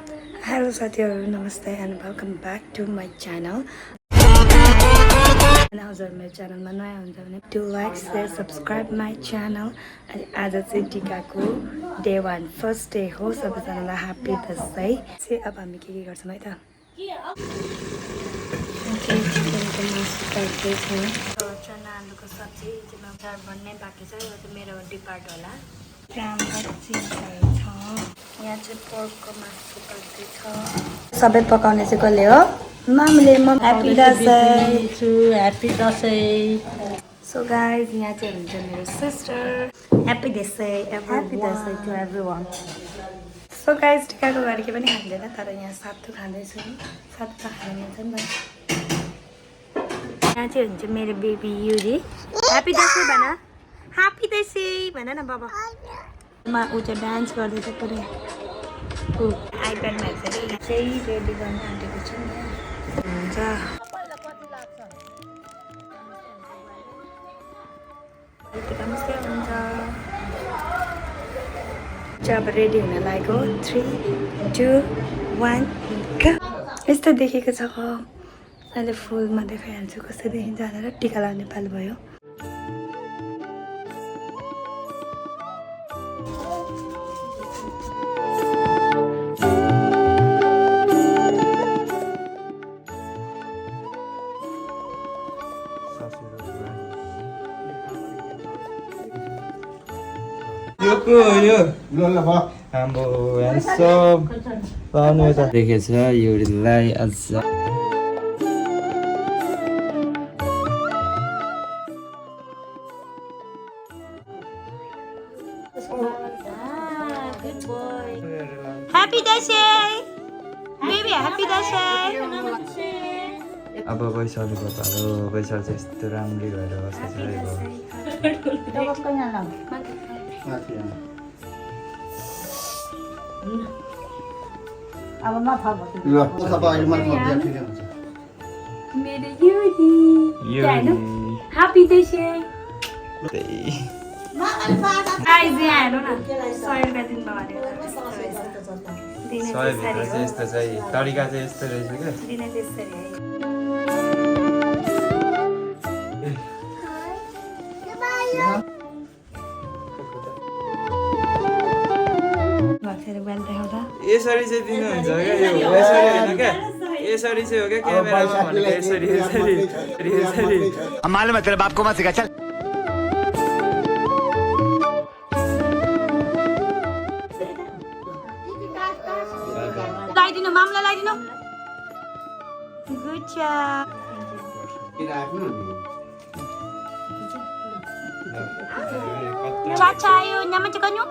Hello साथीहरु नमस्ते and welcome back to my channel. And हजुर मेरो च्यानलमा नयाँ हुनुहुन्छ भने do like, share, subscribe my channel. अनि आज चाहिँ टिकाको day 1 first day हो सबैजनालाई ह्यापी दसैँ। चाहिँ अब हामी के गर्छौँ है त? चिकनको मासु काट्दैछ। चना आलुको सब्जी चाहिँ चार बन्नै बाँकी छ। यो चाहिँ मेरो डिपार्ट होला। यहाँ चाहिँ पोर्कको मासु काट्दैछ। सबै पकाउने चाहिँ कसले हो? मम्मीले। ह्यापी दसैँ। सो गाइज यहाँ चाहिँ हुन्छ मेरो sister. Happy Dashain to everyone. So guys टिकाको घर के पनि खाँदैन तर यहाँ सातु खाँदैछु। सातु त खानु मिल्छ नि त। यहाँ चाहिँ हुन्छ मेरो बेबी युरी। ह्यापी दसैँ भन। ह्यापी दसैँ भन न बाबा। मा ऊ चाहिँ डान्स गर्दैछ पुरै। आइप्याडमा हेर्छ कि चाहिँ रेडी गर्न आँटेको छु नि हुन्छ। नमस्ते हुन्छ चाहिँ अब रेडी हुन लागेको 3, 2, 1 यस्तो देखेको छ। अहिले फुलमा देखाइहाल्छु कस्तो देखिन्छ भनेर। टिका लगाउने पालो भयो। हाम्रो ह्यान्डसम पाउनु त देखेछ युरीलाई आज happy Dashain baby happy Dashain. अब वैशालीको पालो। वैशाली चाहिँ यस्तो राम्ररी भएर बसेको छ। अब ह्यापी दसैँ। आइज यहाँ हेर्नु न 100 रुपियाँ दिनुभयो भने 100 भित्र चाहिँ यस्तो चाहिँ तरिका चाहिँ यस्तो रहेछ क्या। दिने त्यसरी है। यसरी चाहिँ दिनुहुन्छ क्या। यो यसरी होइन क्या। यसरी चाहिँ हो क्या क्यामेरामा भनेको। यसरी यसरी यसरी मालूम है तेरे बाप को मत सिखा चल। लगाइदिनु मामला लगाइदिनु। गुड जब। चाचा आयो न्यामा चाहिँ गर्नु।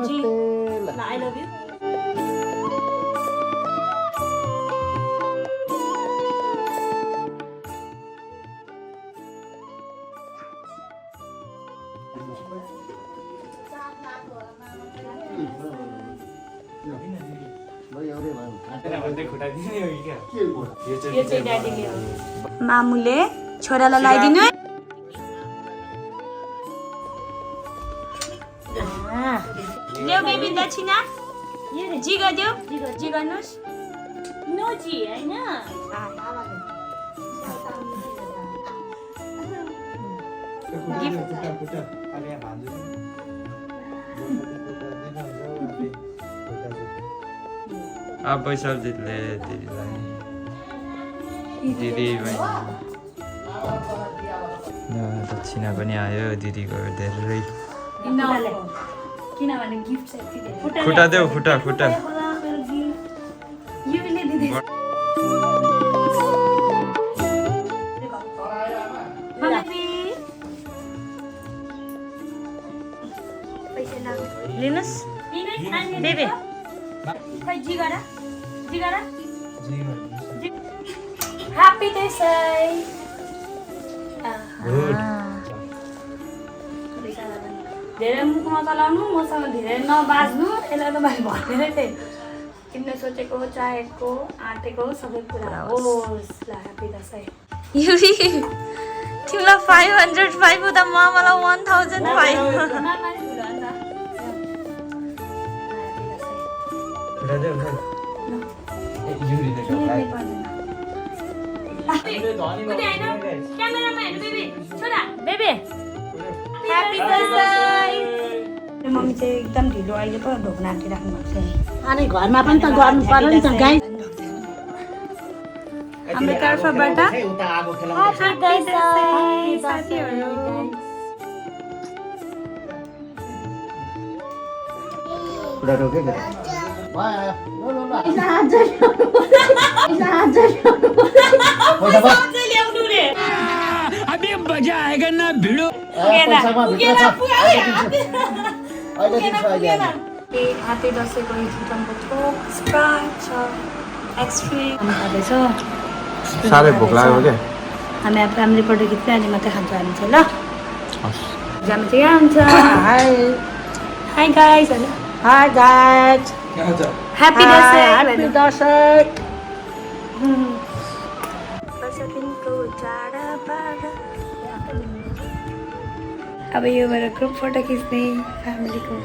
जी आई लभ यू। मामुले छोरालाई लगाइदिनु। देऊ बेबी दक्षिणा। जी गरिदेऊ। जी गर्नुहोस्। नो जी होइन। अब वैशालीले दिदीलाई दिदी दक्षिणा पनि आयो दिदीको धेरै। किनभने गिफ्ट छ। खुट्टा देऊ खुट्टा खुट्टा। युले दिदी लिनुहोस् बेबी। खै जी गर जी गर। ह्यापी दसैँ। धेरै मुखमा चलाउनु मसँग धेरै नबाज्नु। यसलाई त मैले भनेरै थिएँ। तिमीले सोचेको चाहेको आँटेको सबै कुरा होस्। ल ह्यापी दसैँ। युरी तिमीलाई 505 हुँदा मलाई 1005। उठा दे उठा ए युरी देखो भाइ मम्मी चाहिँ एकदम ढिलो अहिले पो ढोक्न आँटिराख्नु भएको छ। अनि घरमा पनि त गर्नु पर्यो नि त गाई। हाम्रो तर्फबाट साथीहरू उडा रोके के अभी मजा आएगा ना भिडो हाते दसैँको चिकनको थोक स्प्राइट छ एक्सट्रिम खाँदैछ। साह्रै भोक लाग्यो क्या हामी अब फ्यामिली फोटो खिच्दै अनि मात्रै खान्छ हामी चाहिँ ल जानु चाहिँ यहाँ हुन्छ। हाई गाइस होइन hi guys happy happy Dashain. अब यो भएर ग्रुप फोटो खिच्ने फ्यामिलीको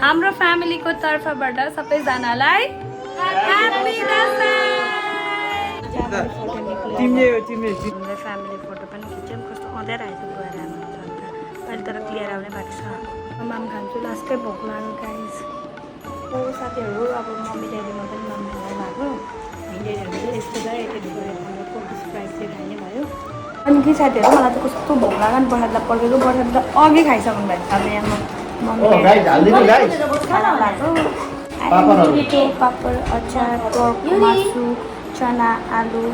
हाम्रो फ्यामिलीको तर्फबाट सबैजनालाई ह्याप्पी दसैँ। तिमीले तिमीले हाम्रो फ्यामिली फोटो पनि खिच्यौँ कस्तो अँध्यारो आएछ गएर हाम्रो अन्त अहिले तर क्लियर आउने भएको छ। माम खान्छु लास्टै भोक लाग्यो गाइस। ओ साथीहरू अब मम्मी ड्याडीमा पनि माम खानु भएको ड्याडीहरू चाहिँ यस्तो गयो त्यतिखेर हाम्रो कोकिस प्राइस चाहिँ खाने भयो। अनि के साथीहरू मलाई त कस्तो भोक लाग्यो नि बर्खादलाई पल्टेको बर्खाद त अघि खाइसक्नु भएको छ। अब यहाँ मम्मी खाना भएको पापड अचार पर्क मासु चना आलु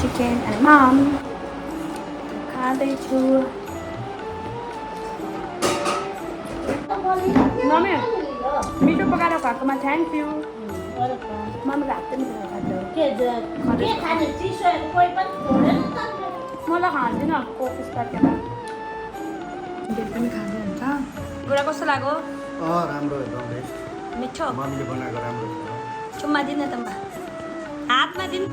चिकन अनि माम खाँदैछु। मम्मी मिठो पकाएर खुवाएकोमा थ्याङ्क यू। मम्मी हात पनि मलाई खाँदैन कोकिस काटेर बेड पनि खाँदै हुन्छ। बुढा कस्तो लाग्यो? राम्रो एकदम बेस्ट मिठो मम्मीले बनाएको राम्रो छ। चुम्मा दिन त हातमा दिन।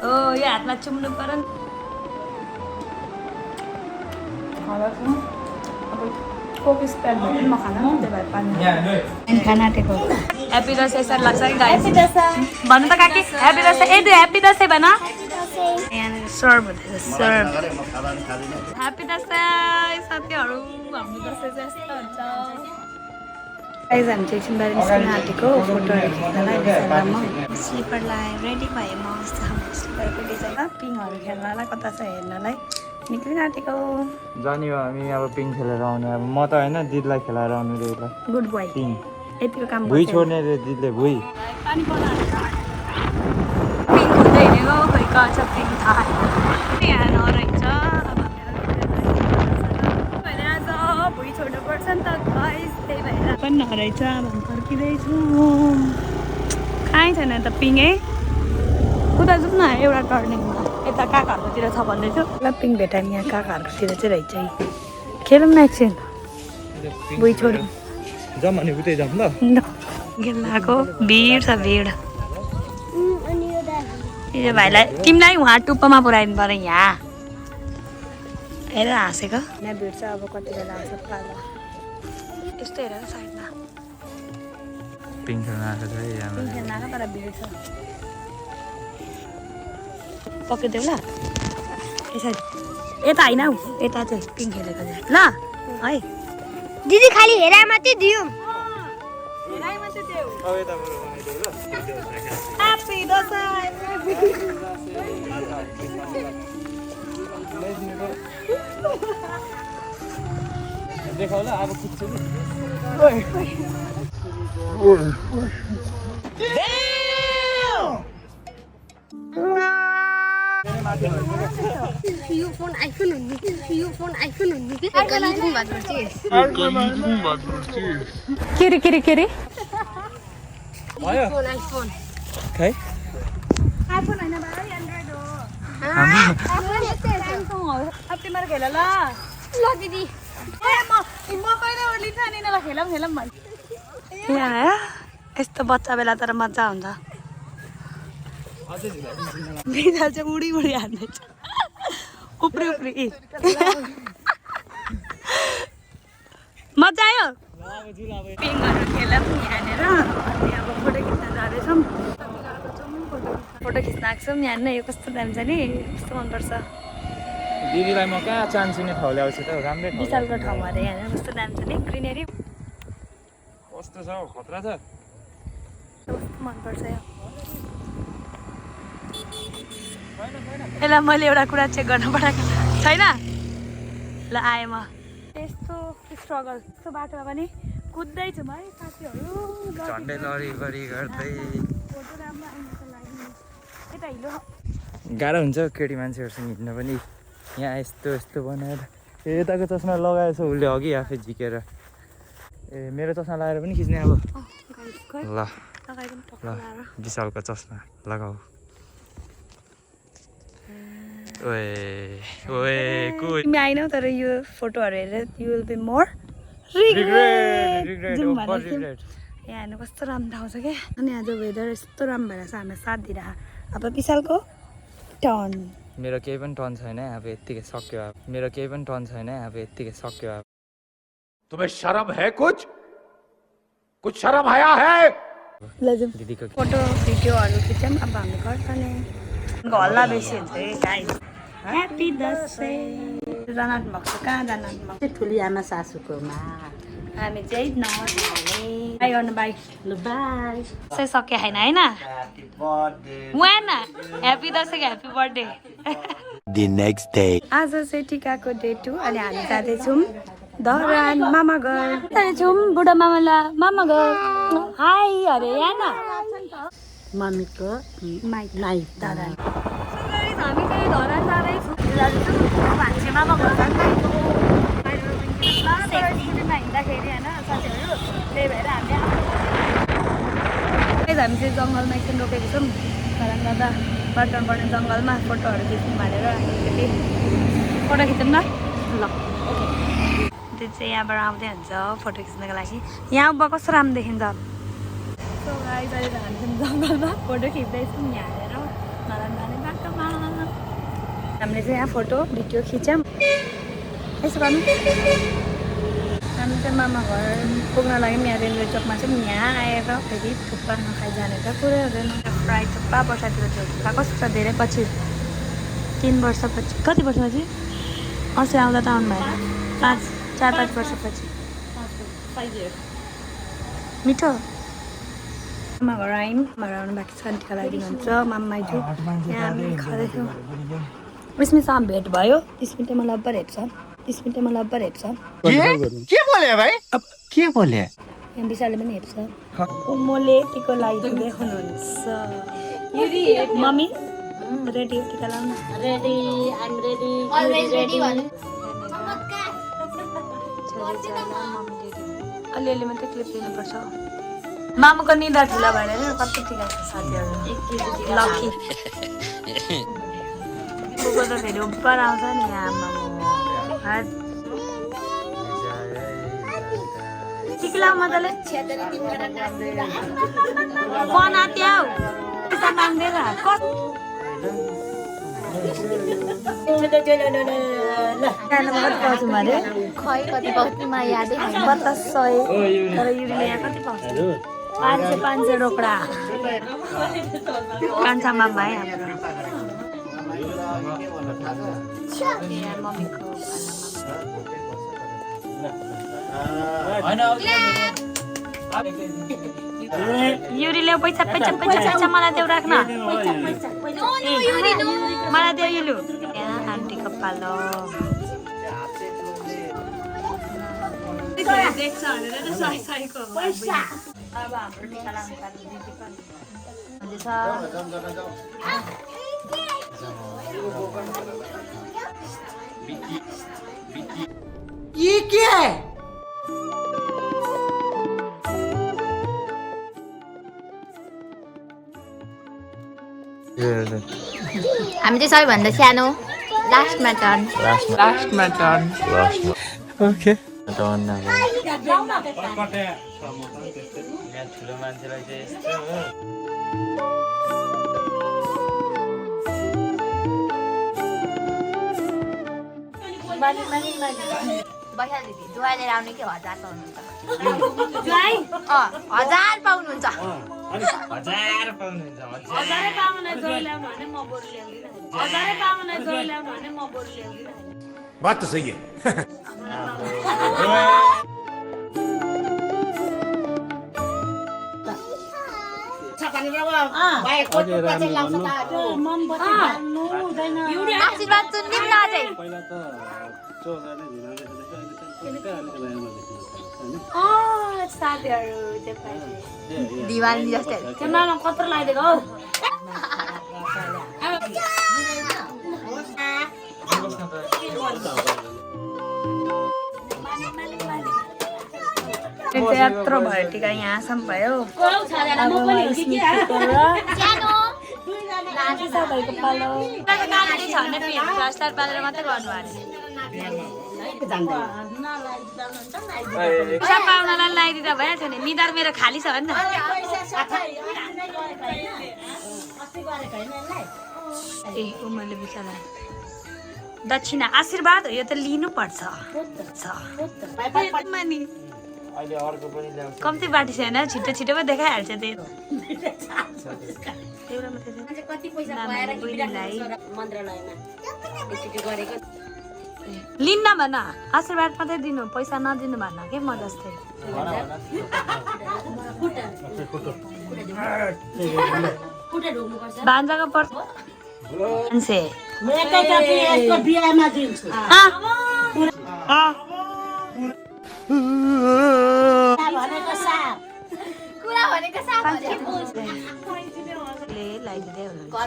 ओ यो हातमा चुम्नु पर्यो नि। अब कोकिस प्याट भयो पनि म खाना त्यही भएर पानी खाना आँटेको। ह्याप्पी दसैँ सर लाग्छ कि गाइस भन्नु त काकी ह्याप्पी दसैँ ए दुई ह्याप्पी दसैँ भन। यहाँनिर सर्भ हुँदैछ सर्भ। ह्याप्पी दसैँ साथीहरू हाम्रो दसैँ चाहिँ यस्तो हुन्छ। गाइस हामी चाहिँ एकछिनबारे निस्किन आँटेको फोटोहरू खिच्नलाई इन्स्टाग्राममा स्लिपर लगाएर रेडी भएँ म। स्लिपरको डिजाइनमा पिङहरू खेल्नलाई कता छ हेर्नलाई निक्लिन आँटेको। जाने हो हामी अब पिङ खेलेर आउने। अब म त होइन दिदीलाई खेलाएर आउनु रे ल गुड बोय पिङ यतिको काम भुइँ छोड्ने रे दिदीले भुइँ। पानी पर्दा पिङ खोज्दै हिँडेको खोइ कहाँ छ पिङ थाहा यहाँ नरहेछ। अब भुइँ छोड्नुपर्छ नि त गाइस त्यही भएर पनि नरहेछ। अब हामी फर्किँदैछु कहीँ छैन त पिङ है। उता जाउँ न एउटा टर्निङमा यता काकाहरूकोतिर छ भन्दैछु ल पिङ भेटायौँ यहाँ काकाहरूकोतिर चाहिँ रहेछ है। खेलौँ न एकछिन भुइँ छोडौँ जाऊँ भने उतै जाऊँ ल। गेलाको भिड छ भिड। यो भाइलाई तिमीलाई उहाँ टुप्पोमा पुऱ्याइदिनु पर्यो यहाँ हेरेर हाँसेको। यहाँ भिड छ अब कति बेला आउँछ पालो यस्तो हेर साइडमा पिङ खेल्न आएको छ है यहाँ खेल्न आएको तर भिड छ। पक्रिदेऊ ल यसरी यता होइन हौ यता चाहिँ पिङ खेलेको चाहिँ ल है दिदी खाली हेरा मात्रै दियौँ। अब यता बरु बनाइदेऊ ल। ह्याप्पी दसैँ। देखाउ ल अब कुद्छु नि। यो फोन आइफोन हुने कि गलिदिनु भएको के रे भयो फोन आइफोन खै आइफोन होइन भाइ एन्ड्रोइड हो। अब तिमीहरू खेल ल दिदी म कहिले ओर्लिन्छ अनि यिनीहरूलाई खेलौँ भन् यहाँ यस्तो बच्चा बेला तर मजा हुन्छ। बिदा चाहिँ उडी हान्दैछ उप्री पिङहरू खेलौँ यहाँनिर अनि अब फोटो खिच्न जाँदैछौँ फोटो खिच्न आएको छौँ यहाँनिर यो कस्तो दामी छ नि कस्तो मनपर्छ दिदीलाई म कहाँ चान्सु नि ठाउँ ल्याउँछु त राम्रै ठाउँ विशालको ठाउँमा अरे यहाँनिर कस्तो दामी छ नि ग्रिनेरी कस्तो छ हौ खतरा छ कस्तो मनपर्छ यो यसलाई मैले एउटा कुरा चेक गर्न पठाएको छैन ल आएँ म यस्तो स्ट्रगल यस्तो बाटोमा पनि कुद्दैछु है साथीहरू झन्डै लडी गर्दै फोटो राम्रो आउनको लागि यता हिलो गाह्रो हुन्छ केटी मान्छेहरूसँग हिँड्न पनि यहाँ यस्तो बनाएर यताको चस्मा लगाएछ उसले अघि आफै झिकेर ए मेरो चस्मा लगाएर पनि खिच्ने अब ल ल विशालको चस्मा लगाऊ तिमी आएनौ तर यो फोटोहरू हेरेर you will be more regret यहाँ हेर्नु कस्तो राम्रो ठाउँ छ क्या अनि आज वेदर यस्तो राम्रो भएर छ हामीलाई साथ दिइरह अब विशालको टर्न मेरो केही पनि टर्न छैन अब यत्तिकै सक्यो अब मेरो केही पनि टर्न छैन अब यत्तिकै सक्यो अब तुम्हें शर्म है कुछ शर्म आया है दिदीको फोटो भिडियोहरू खिच्यौँ अब हामी घर जाने हल्ला बेसी हुन्छ है गाइस ह्याप्पी दसैँ जान भएको छ कहाँ जान भएको ठुली आमा सासूकोमा हामी चाहिँ नजाने बाई गर्नु बाई ल बाई दसैँ सक्यो होइन होइन वान ह्याप्पी दसैँको happy birthday The next day. आज चाहिँ टिकाको डे 2 अनि हामी जाँदैछौँ धरान मामा घर जाँदैछौँ बुढा मामा घर हाई अरे यहाँ मम्मीको माइक धरान हामी चाहिँ धरान जाँदैछौँ भान्से मामा घर हिँड्दाखेरि होइन साथीहरू त्यही भएर हामी चाहिँ जङ्गलमा एकछिन रोकेको छौँ धरान जाँदा बाटोमा पर्ने जङ्गलमा फोटोहरू खिच्नु भनेर अलिकति फोटो खिचौँ न ल त्यो चाहिँ यहाँबाट आउँदै हुन्छ फोटो खिच्नको लागि यहाँ अब कस्तो राम्रो देखिन्छ सो गाइस अहिले हामी जङ्गलमा फोटो खिच्दैछौँ यहाँ हेरेर धरान जाने बाटोमा हामीले चाहिँ यहाँ फोटो भिडियो खिच्यौँ यसो गर्नु हामी चाहिँ मामा घर पुग्न लाग्यौँ यहाँ रेलवे चोकमा चाहिँ यहाँ आएर फेरि थुक्पा नखाइ जाने त पुरै हुँदैन फ्राई थुक्पा वर्षातिर त्यो थुक्पा कस्तो छ धेरै पछि 3 वर्षपछि कति वर्षपछि अस्ति आउँदा त आउनु भएन 4-5 वर्षपछि मिठो मामा घर आयौँ घर आउनु बाँकी छ टिका लगाइदिनुहुन्छ मामाइजू यहाँ हामी खाँदैछौँ स्मितसँग भेट भयो स्मितले मलाई अब्बर हेप्छ के बोले भाइ अब के बोले यहाँ विशालले पनि हेप्छ मोले टिको लगाइदिँदै हुनुहुन्छ मम्मी रेडी हो टिका लाउनु ready I'm ready Always ready one. अलिअलि मात्रै क्लिप लिनुपर्छ मामुको निदा ठुला भएर कति टिका छ साथीहरू लकी बुको त फेरि उपर आउँछ नि यहाँ मामु टिका लाउ मजाले कन आत्याउ पैसा माग्दैन पाउँछौँ अरे खै कति पाउँछ म यादै छैन 2500 तर युरिया यहाँ कति पाउँछ 500 रोकडा कान्छा मामा है हाम्रो मम्मीको युरी ल्याऊ पैसा मलाई देऊ राख्न मलाई देऊ युलु यहाँ आन्टीको पालो देख्छ भनेर सहीको अब हाम्रो टिका लाउनु ये क्या है हामी चाहिँ सबैभन्दा सानो लास्टमा टर्न ओके टर्न अब ठुलो मान्छेलाई चाहिँ यस्तो हो बैशाल दिदी जुवाई लिएर आउने कि 1000 पाउनुहुन्छ जुवाई 1000 पाउनुहुन्छ 1000 पाउनुहुन्छ 1000 पाउनु जोइ ल्याउनु भने म बरु ल्याउँदिन 1000 पाउनु जोइ ल्याउनु भने म बरु ल्याउँदिन बात तो सही है आशीर्वाद सुन्दिम न अझै साथीहरू दिवाली जस्तै त्यो नाम कत्रो लगाइदिएको हौ यत्रो भयो टिका यहाँसम्म भयो पालेर मात्रै गर्नु पैसा पाउनलाई लगाइदिँदा भइहाल्छ नि निधार मेरो खाली छ भने ए उमेरले बिचरा दक्षिणा आशीर्वाद हो यो त लिनु पर्छ अहिले अर्को पनि ल्याउँछ कम्ती बाटी छैन छिटो छिटो पो देखाइहाल्छ त्यही लिन्न भन आशीर्वाद मात्रै दिनु पैसा नदिनु भन के म जस्तै भान्जाको पर्छ बिहामा दिन्छु भनेको साप कुरा भनेको साप ले लगाइदिँदै हुनुहुन्छ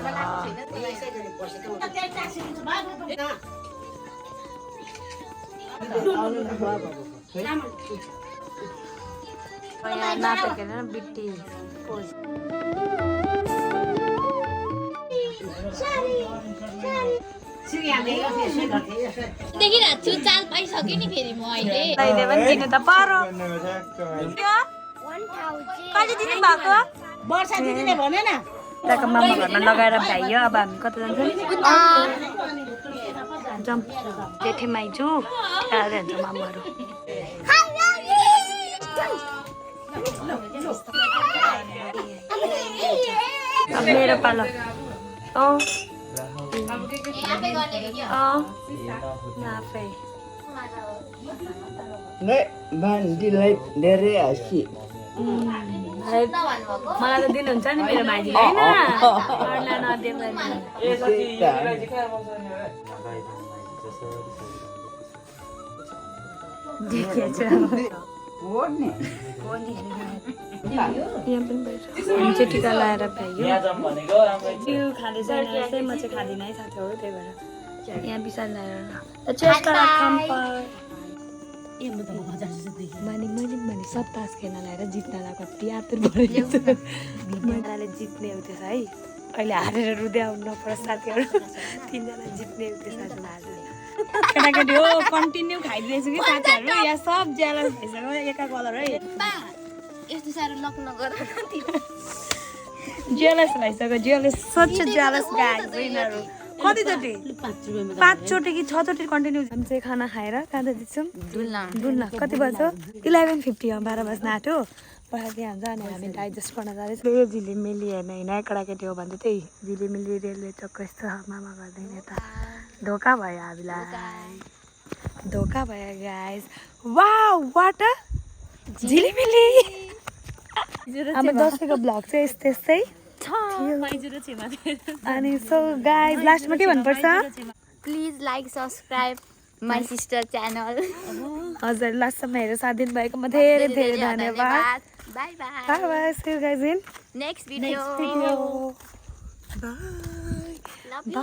नाटकेर बिट्टी पोज देखिरहेको छु चाल पाइसक्यो नि फेरि म अहिले अहिले पनि दिनु त परो कहिले दिनु भएको वर्षा दिदीले भने न त्यहाँको मामा घरमा लगाएर भ्याइयो अब हामी कता जान्छौँ जाउँ जेठे माइजू जान्छ मामाहरू अब मेरो पालो आफै भान्जीलाई धेरै हाँसी मलाई त दिनुहुन्छ नि मेरो भाइजीले होइन अरूलाई नदिएको यहाँ पनि हामी चाहिँ टिका लगाएर भ्याइयो त्यो खाँदैछ यस्तै म चाहिँ खाँदिनँ है साथीहरू त्यही भएर यहाँ विशाल लगाएर मैले सब तास खेल्न लगाएर जित्नलाई कति आतुर परेले जित्ने हुँदैछ है अहिले हारेर रुँदै आउनु नपर्छ साथीहरू 3जना जित्ने हुँदैछ केटाकेटी हो कन्टिन्यू खाइदिँदैछु कि साथीहरू यहाँ सब ज्यालस भइसक्यो एका कलर है यस्तो साह्रो लक नगर ज्यालस भइसक्यो ज्यालस सच ज्यालस गाइस यिनीहरू कतिचोटि 5 चोटि कि 6 चोटि कन्टिन्यू हामी चाहिँ खाना खाएर कहाँ जाँदैछौँ डुल्न कति बज्छ 11:50 12 बज्न आँट्यो पठाइदिइ हान्छ अनि हामी डाइजेस्ट गर्न जाँदैछौँ यो झिलिमिली हेर्न हिँडाइ केटाकेटी हो भने त्यही झिलिमिली रेलवे चक्क यस्तो मामा गर्दैन यता धोका भयो हामीलाई धोका भयो गाइस वाउ वाटर झिलिमिली हाम्रो दसैँको ब्लग चाहिँ यस्तै अनि सो गाइस लास्टमा के भन्नुपर्छ please like subscribe my sister channel हजुर लास्टसम्म हेरेर साथ दिनुभएकोमा धेरै धेरै धन्यवाद bye bye bye bye see you guys in next video bye love you